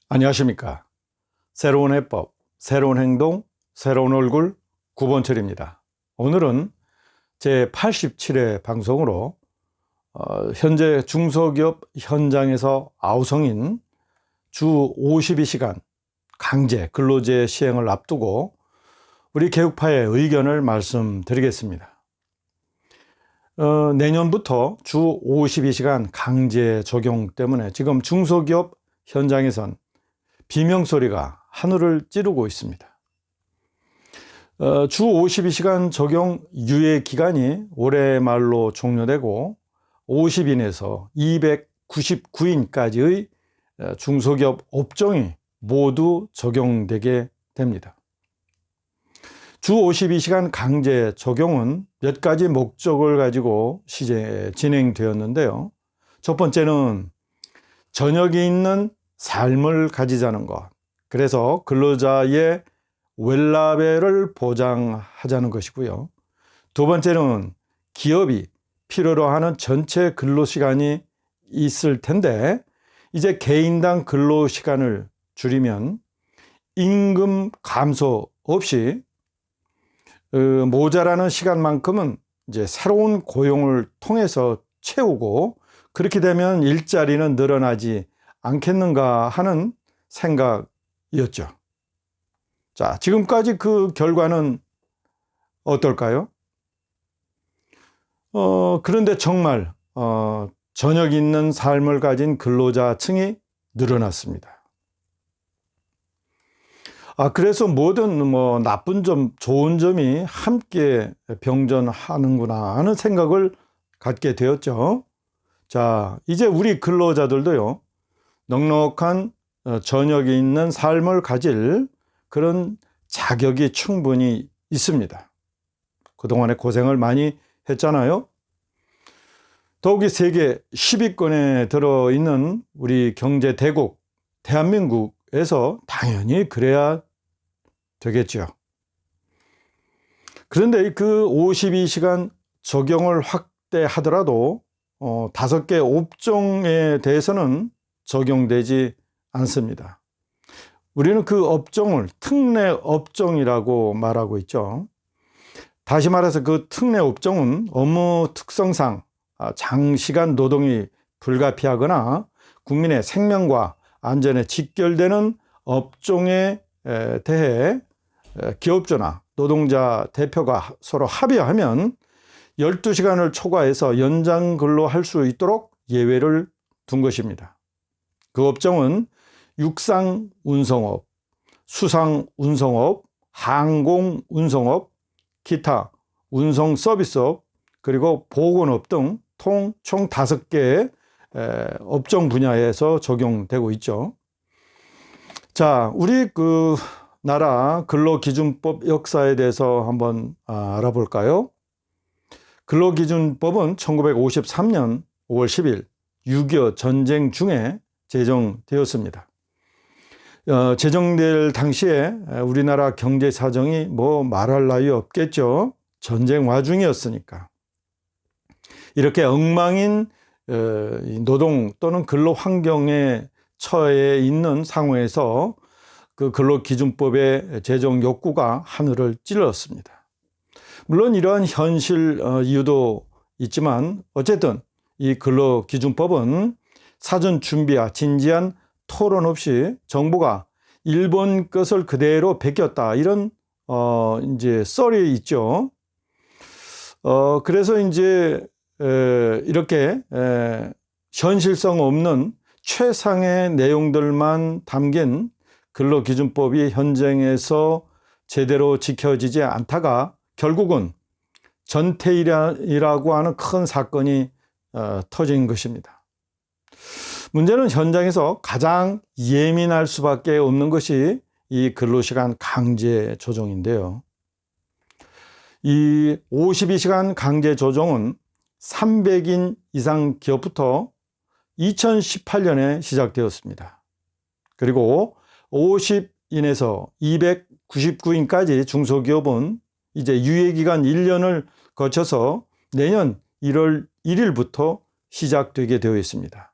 안녕하십니까. 새로운 해법, 새로운 행동, 새로운 얼굴 구본철입니다. 오늘은 제 87회 방송으로 현재 중소기업 현장에서 아우성인 주 52시간 강제 근로제 시행을 앞두고 우리 개혁파의 의견을 말씀드리겠습니다. 내년부터 주 52시간 강제 적용 때문에 지금 중소기업 현장에선 비명소리가 하늘을 찌르고 있습니다. 주 52시간 적용 유예 기간이 올해 말로 종료되고 50인에서 299인까지의 중소기업 업종이 모두 적용되게 됩니다. 주 52시간 강제 적용은 몇 가지 목적을 가지고 진행되었는데요. 첫 번째는 저녁이 있는 삶을 가지자는 것, 그래서 근로자의 웰라벨을 보장하자는 것이고요. 두 번째는 기업이 필요로 하는 전체 근로시간이 있을 텐데 이제 개인당 근로시간을 줄이면 임금 감소 없이 모자라는 시간만큼은 이제 새로운 고용을 통해서 채우고, 그렇게 되면 일자리는 늘어나지 않겠는가 하는 생각이었죠. 자, 지금까지 그 결과는 어떨까요? 그런데 정말 저녁 있는 삶을 가진 근로자층이 늘어났습니다. 그래서 모든 나쁜 점, 좋은 점이 함께 병존하는구나 하는 생각을 갖게 되었죠. 자, 이제 우리 근로자들도요, 넉넉한 저녁이 있는 삶을 가질 그런 자격이 충분히 있습니다. 그동안에 고생을 많이 했잖아요. 더욱이 세계 10위권에 들어있는 우리 경제 대국 대한민국에서 당연히 그래야 되겠죠. 그런데 그 52시간 적용을 확대하더라도 5개 업종에 대해서는 적용되지 않습니다. 우리는 그 업종을 특례 업종이라고 말하고 있죠. 다시 말해서 그 특례 업종은 업무 특성상 장시간 노동이 불가피하거나 국민의 생명과 안전에 직결되는 업종에 대해 기업주나 노동자 대표가 서로 합의하면 12시간을 초과해서 연장 근로할 수 있도록 예외를 둔 것입니다. 그 업종은 육상운송업, 수상운송업, 항공운송업, 기타 운송서비스업, 그리고 보건업 등 총 5개의 업종 분야에서 적용되고 있죠. 자, 우리 그 나라 근로기준법 역사에 대해서 한번 알아볼까요? 근로기준법은 1953년 5월 10일 6.25 전쟁 중에 제정되었습니다. 제정될 당시에 우리나라 경제 사정이 말할 나위 없겠죠. 전쟁 와중이었으니까. 이렇게 엉망인 노동 또는 근로 환경에 처해 있는 상황에서 그 근로기준법의 제정 욕구가 하늘을 찔렀습니다. 물론 이러한 현실 이유도 있지만 어쨌든 이 근로기준법은 사전 준비와 진지한 토론 없이 정부가 일본 것을 그대로 베꼈다, 이런 이제 썰이 있죠. 그래서 이제 이렇게 현실성 없는 최상의 내용들만 담긴 근로기준법이 현장에서 제대로 지켜지지 않다가 결국은 전태일이라고 하는 큰 사건이 터진 것입니다. 문제는 현장에서 가장 예민할 수밖에 없는 것이 이 근로시간 강제 조정인데요. 이 52시간 강제 조정은 300인 이상 기업부터 2018년에 시작되었습니다. 그리고 50인에서 299인까지 중소기업은 이제 유예기간 1년을 거쳐서 내년 1월 1일부터 시작되게 되어 있습니다.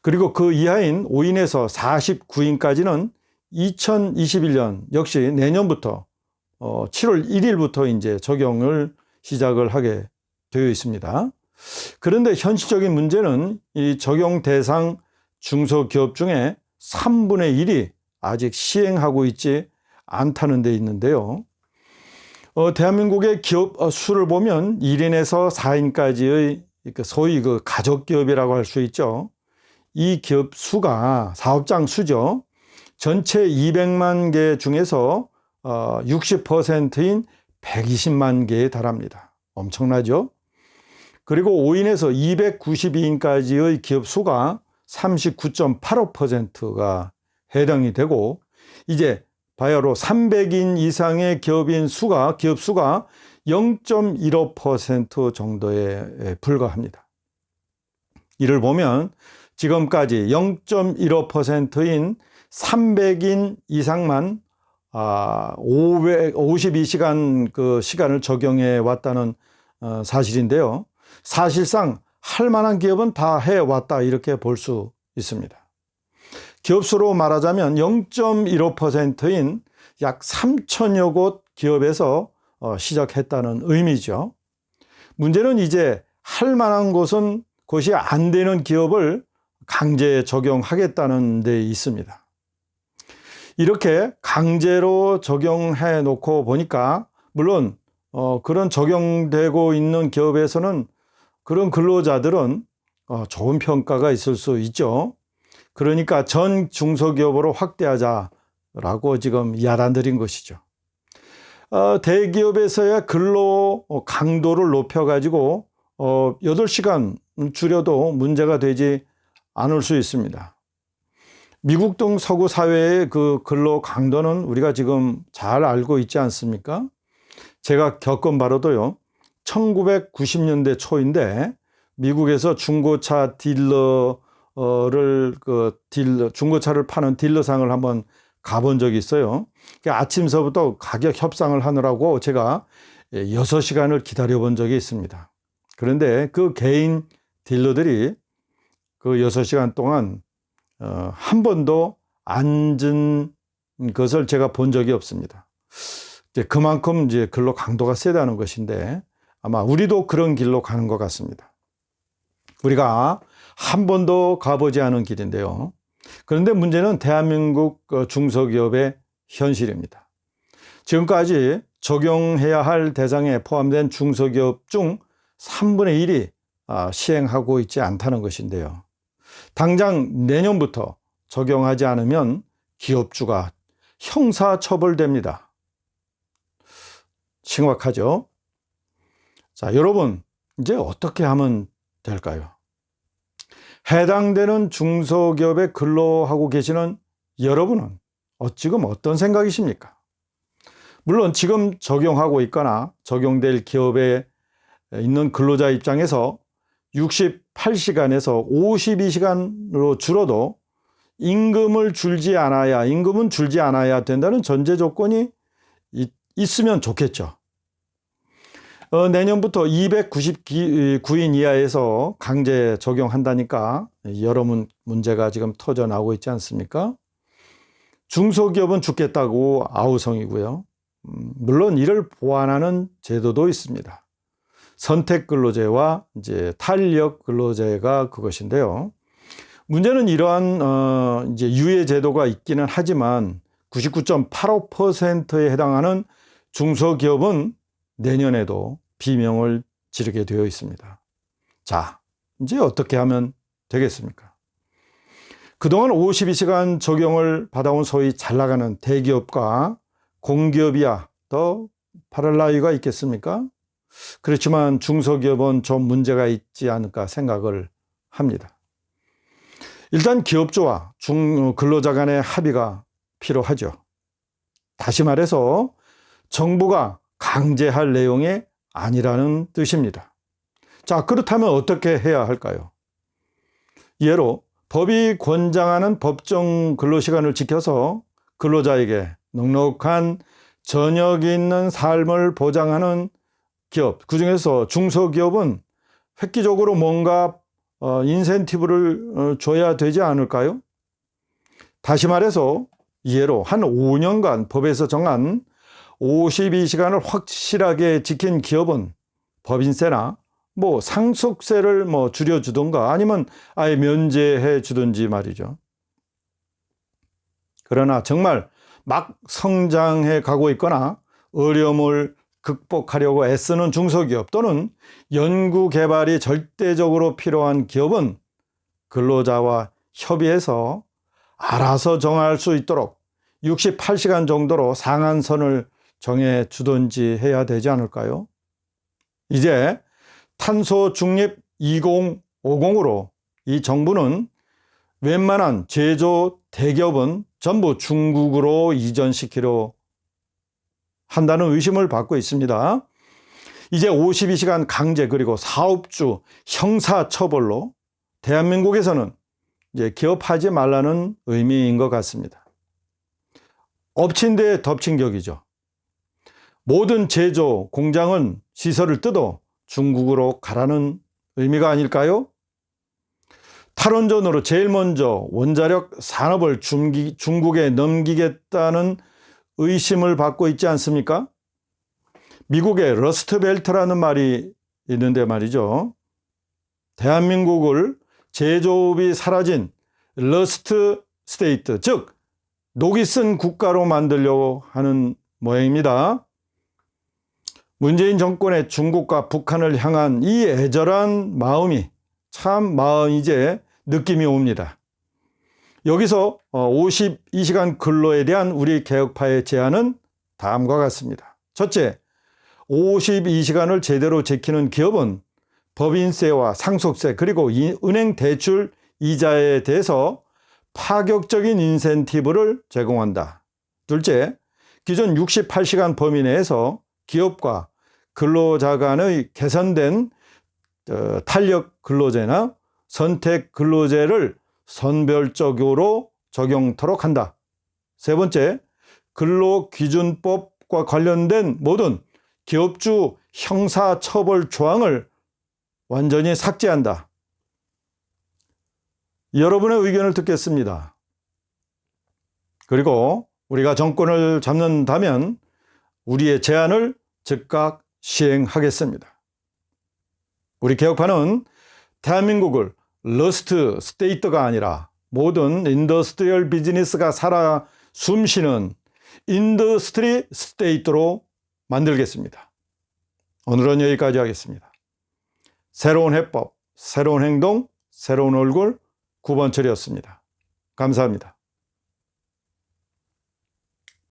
그리고 그 이하인 5인에서 49인까지는 2021년 역시 내년부터 7월 1일부터 이제 적용을 시작을 하게 되어 있습니다. 그런데 현실적인 문제는 이 적용 대상 중소기업 중에 3분의 1이 아직 시행하고 있지 않다는 데 있는데요. 대한민국의 기업 수를 보면 1인에서 4인까지의 소위 그 가족기업이라고 할 수 있죠. 이 기업 수가, 사업장 수죠. 전체 200만 개 중에서 60%인 120만 개에 달합니다. 엄청나죠? 그리고 5인에서 292인까지의 기업 수가 39.85%가 해당이 되고, 이제 바야흐로 300인 이상의 기업 수가 0.15% 정도에 불과합니다. 이를 보면 지금까지 0.15%인 300인 이상만 52시간 그 시간을 적용해 왔다는 사실인데요. 사실상 할 만한 기업은 다 해왔다 이렇게 볼 수 있습니다. 기업수로 말하자면 0.15%인 약 3천여 곳 기업에서 시작했다는 의미죠. 문제는 이제 할 만한 곳이 안 되는 기업을 강제 적용하겠다는 데 있습니다. 이렇게 강제로 적용해 놓고 보니까 물론 그런 적용되고 있는 기업에서는 그런 근로자들은 좋은 평가가 있을 수 있죠. 그러니까 전 중소기업으로 확대하자라고 지금 야단들인 것이죠. 대기업에서야 근로 강도를 높여가지고 8시간 줄여도 문제가 되지 않을 수 있습니다. 미국 등 서구 사회의 그 근로 강도는 우리가 지금 잘 알고 있지 않습니까? 제가 겪은 바로도요, 1990년대 초인데 미국에서 중고차 중고차를 파는 딜러상을 한번 가본 적이 있어요. 아침서부터 가격 협상을 하느라고 제가 6시간을 기다려 본 적이 있습니다. 그런데 그 개인 딜러들이 그 6시간 동안 한 번도 앉은 것을 제가 본 적이 없습니다. 그만큼 이제 근로 강도가 세다는 것인데 아마 우리도 그런 길로 가는 것 같습니다. 우리가 한 번도 가보지 않은 길인데요. 그런데 문제는 대한민국 중소기업의 현실입니다. 지금까지 적용해야 할 대상에 포함된 중소기업 중 3분의 1이 시행하고 있지 않다는 것인데요. 당장 내년부터 적용하지 않으면 기업주가 형사처벌됩니다. 심각하죠? 자, 여러분, 이제 어떻게 하면 될까요? 해당되는 중소기업에 근로하고 계시는 여러분은 지금 어떤 생각이십니까? 물론 지금 적용하고 있거나 적용될 기업에 있는 근로자 입장에서 68시간에서 52시간으로 줄어도 임금은 줄지 않아야 된다는 전제 조건이 있으면 좋겠죠. 내년부터 299인 이하에서 강제 적용한다니까 여러 문제가 지금 터져 나오고 있지 않습니까? 중소기업은 죽겠다고 아우성이고요. 물론 이를 보완하는 제도도 있습니다. 선택근로제와 이제 탄력 근로제가 그것인데요. 문제는 이러한 이제 유예 제도가 있기는 하지만 99.85%에 해당하는 중소기업은 내년에도 비명을 지르게 되어 있습니다. 자, 이제 어떻게 하면 되겠습니까? 그동안 52시간 적용을 받아온 소위 잘 나가는 대기업과 공기업이야 더 바랄 나위가 있겠습니까? 그렇지만 중소기업은 좀 문제가 있지 않을까 생각을 합니다. 일단 기업주와 근로자 간의 합의가 필요하죠. 다시 말해서 정부가 강제할 내용이 아니라는 뜻입니다. 자, 그렇다면 어떻게 해야 할까요? 예로 법이 권장하는 법정 근로시간을 지켜서 근로자에게 넉넉한 저녁이 있는 삶을 보장하는 기업, 그중에서 중소기업은 획기적으로 뭔가 인센티브를 줘야 되지 않을까요? 다시 말해서 예로 한 5년간 법에서 정한 52시간을 확실하게 지킨 기업은 법인세나 상속세를 줄여주던가 아니면 아예 면제해 주든지 말이죠. 그러나 정말 막 성장해 가고 있거나 어려움을 극복하려고 애쓰는 중소기업 또는 연구개발이 절대적으로 필요한 기업은 근로자와 협의해서 알아서 정할 수 있도록 68시간 정도로 상한선을 정해 주든지 해야 되지 않을까요? 이제 탄소 중립 2050으로 이 정부는 웬만한 제조 대기업은 전부 중국으로 이전시키려 한다는 의심을 받고 있습니다. 이제 52시간 강제 그리고 사업주 형사처벌로 대한민국에서는 이제 기업하지 말라는 의미인 것 같습니다. 엎친 데 덮친 격이죠. 모든 제조 공장은 시설을 뜯어 중국으로 가라는 의미가 아닐까요? 탈원전으로 제일 먼저 원자력 산업을 중국에 넘기겠다는 의심을 받고 있지 않습니까? 미국의 러스트벨트라는 말이 있는데 말이죠. 대한민국을 제조업이 사라진 러스트 스테이트, 즉 녹이 쓴 국가로 만들려고 하는 모양입니다. 문재인 정권의 중국과 북한을 향한 이 애절한 마음이 참 이제 느낌이 옵니다. 여기서 52시간 근로에 대한 우리 개혁파의 제안은 다음과 같습니다. 첫째, 52시간을 제대로 지키는 기업은 법인세와 상속세 그리고 은행 대출 이자에 대해서 파격적인 인센티브를 제공한다. 둘째, 기존 68시간 범위 내에서 기업과 근로자 간의 개선된 탄력 근로제나 선택 근로제를 선별적으로 적용토록 한다. 세 번째, 근로기준법과 관련된 모든 기업주 형사처벌 조항을 완전히 삭제한다. 여러분의 의견을 듣겠습니다. 그리고 우리가 정권을 잡는다면 우리의 제안을 즉각 시행하겠습니다. 우리 개혁파는 대한민국을 러스트 스테이트가 아니라 모든 인더스트리얼 비즈니스가 살아 숨쉬는 인더스트리 스테이트로 만들겠습니다. 오늘은 여기까지 하겠습니다. 새로운 해법, 새로운 행동, 새로운 얼굴 9번철이었습니다. 감사합니다.